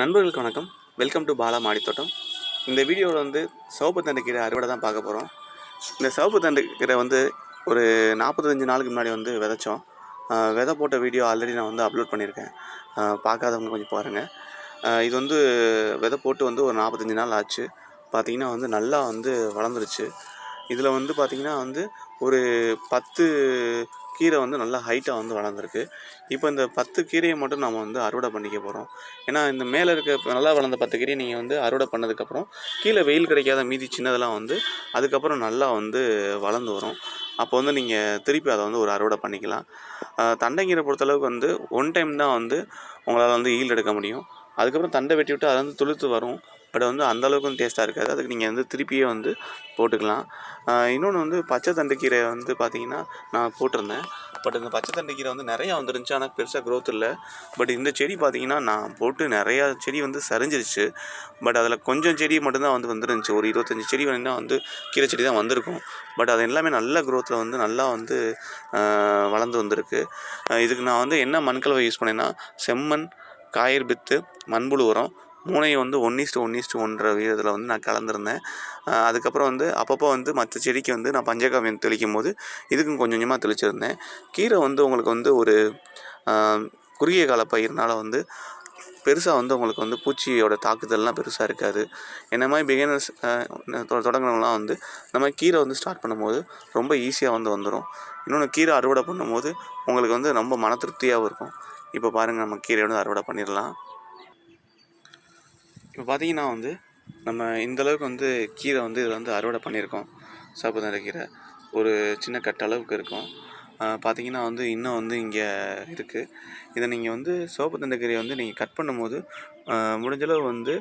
நண்பர்களுக்கு வணக்கம். Welcome to Bala மாடித்தோட்டம். இந்த வீடியோவில் வந்து சிவப்பு தண்டுக்கீரை அறுவடை தான் பார்க்க போகிறோம். இந்த சிவப்பு தண்டுக்கீரை வந்து ஒரு 45 நாளுக்கு முன்னாடி வந்து விதைச்சோம். விதை போட்ட வீடியோ ஆல்ரெடி நான் வந்து அப்லோட் பண்ணியிருக்கேன். பார்க்காதவங்க கொஞ்சம் பாருங்கள். இது வந்து விதை போட்டு வந்து ஒரு 45 நாள் ஆச்சு. பார்த்திங்கன்னா வந்து நல்லா வந்து வளர்ந்துருச்சு. இதில் வந்து பார்த்திங்கன்னா வந்து ஒரு 10 கீரை வந்து நல்லா ஹைட்டாக வந்து வளர்ந்துருக்கு. இப்போ இந்த 10 கீரையை மட்டும் நம்ம வந்து அறுவடை பண்ணிக்க போகிறோம். ஏன்னா இந்த மேலே இருக்க நல்லா வளர்ந்த 10 கீரையை நீங்கள் வந்து அறுவடை பண்ணதுக்கப்புறம் கீழே வெயில் கிடைக்காத மீதி சின்னதெல்லாம் வந்து அதுக்கப்புறம் நல்லா வந்து வளர்ந்து வரும். அப்போ வந்து நீங்கள் திருப்பி அதை வந்து ஒரு அறுவடை பண்ணிக்கலாம். தண்டைக்கீரை பொறுத்தளவுக்கு வந்து ஒன் டைம் தான் வந்து உங்களால் வந்து ஈல்டு எடுக்க முடியும். அதுக்கப்புறம் தண்டை வெட்டி விட்டு அதை வந்து துளுத்து வரும். பட் வந்து அந்தளவுக்கு வந்து டேஸ்ட்டாக இருக்காது. அதுக்கு நீங்கள் வந்து திருப்பியே வந்து போட்டுக்கலாம். இன்னொன்று வந்து பச்சை தண்டுக்கீரை வந்து பார்த்திங்கன்னா நான் போட்டிருந்தேன். பட் இந்த பச்சை தண்டுக்கீரை வந்து நிறையா வந்துருந்துச்சு. ஆனால் பெருசாக க்ரோத் இல்லை. பட் இந்த செடி பார்த்திங்கன்னா நான் போட்டு நிறையா செடி வந்து சரிஞ்சிருச்சு. பட் அதில் கொஞ்சம் செடி மட்டும்தான் வந்து வந்துருந்துச்சு. ஒரு 25 செடி வேணும்னா வந்து கீரை செடி தான் வந்திருக்கும். பட் அது எல்லாமே நல்ல க்ரோத்தில் வந்து நல்லா வந்து வளர்ந்து வந்திருக்கு. இதுக்கு நான் வந்து என்ன மண்கலவை யூஸ் பண்ணேன்னா செம்மண், காயர் பித்து, மண்புழு உரம் 3ஐயும் வந்து 1:1:1 விகிதத்தில் வந்து நான் கலந்துருந்தேன். அதுக்கப்புறம் வந்து அப்பப்போ வந்து மற்ற செடிக்கு வந்து நான் பஞ்சகாவியம் தெளிக்கும் போது இதுக்கும் கொஞ்சம் கொஞ்சமாக தெளிச்சிருந்தேன். கீரை வந்து உங்களுக்கு வந்து ஒரு குறுகிய கால பயிர்னால வந்து பெருசாக வந்து உங்களுக்கு வந்து பூச்சியோட தாக்குதல்லாம் பெருசாக இருக்காது. என்ன மாதிரி பிகினர்ஸ் தொடங்கினவங்களாம் வந்து நம்ம கீரை வந்து ஸ்டார்ட் பண்ணும்போது ரொம்ப ஈஸியாக வந்து வந்துடும். இன்னொன்று கீரை அறுவடை பண்ணும்போது உங்களுக்கு வந்து ரொம்ப மன திருப்தியாகவும் இருக்கும். இப்போ பாருங்கள், நம்ம கீரை வந்து அறுவடை பண்ணிடலாம். இப்போ பார்த்திங்கன்னா வந்து நம்ம இந்தளவுக்கு வந்து கீரை வந்து இதில் வந்து அறுவடை பண்ணியிருக்கோம். சிவப்பு தண்டுக்கீரை ஒரு சின்ன கட்ட அளவுக்கு இருக்கும். பார்த்திங்கன்னா வந்து இன்னும் வந்து இங்கே இருக்குது. இதை நீங்கள் வந்து சிவப்பு தண்டுக்கீரையை வந்து நீங்கள் கட் பண்ணும்போது முடிஞ்சளவு வந்து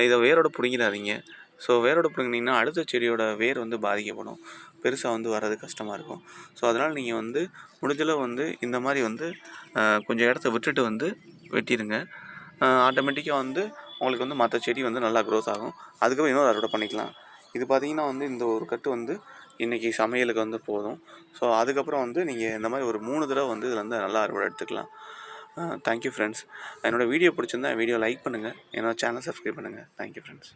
இதை வேரோட பிடுங்கிடாதீங்க. ஸோ வேரோட பிடுங்கினீங்கன்னா அடுத்த செடியோட வேர் வந்து பாதிக்கப்படும். பெருசாக வந்து வர்றது கஷ்டமாக இருக்கும். ஸோ அதனால் நீங்கள் வந்து முடிஞ்சளவு வந்து இந்த மாதிரி வந்து கொஞ்சம் இடத்த விட்டுட்டு வந்து வெட்டிடுங்க. ஆட்டோமேட்டிக்காக வந்து உங்களுக்கு வந்து மற்ற செடி வந்து நல்லா க்ரோத் ஆகும். அதுக்கப்புறம் இன்னொரு அறுவடை பண்ணிக்கலாம். இது பார்த்திங்கன்னா வந்து இந்த ஒரு கட்டு வந்து இன்றைக்கி சமையலுக்கு வந்து போதும். ஸோ அதுக்கப்புறம் வந்து நீங்கள் இந்த மாதிரி ஒரு 3 தடவை வந்து இதில் வந்து நல்லா அறுவடை எடுத்துக்கலாம். Thank you friends. என்னோடய வீடியோ பிடிச்சிருந்தா வீடியோ லைக் பண்ணுங்கள். என்னோடய சேனல் சப்ஸ்கிரைப் பண்ணுங்கள். Thank you friends.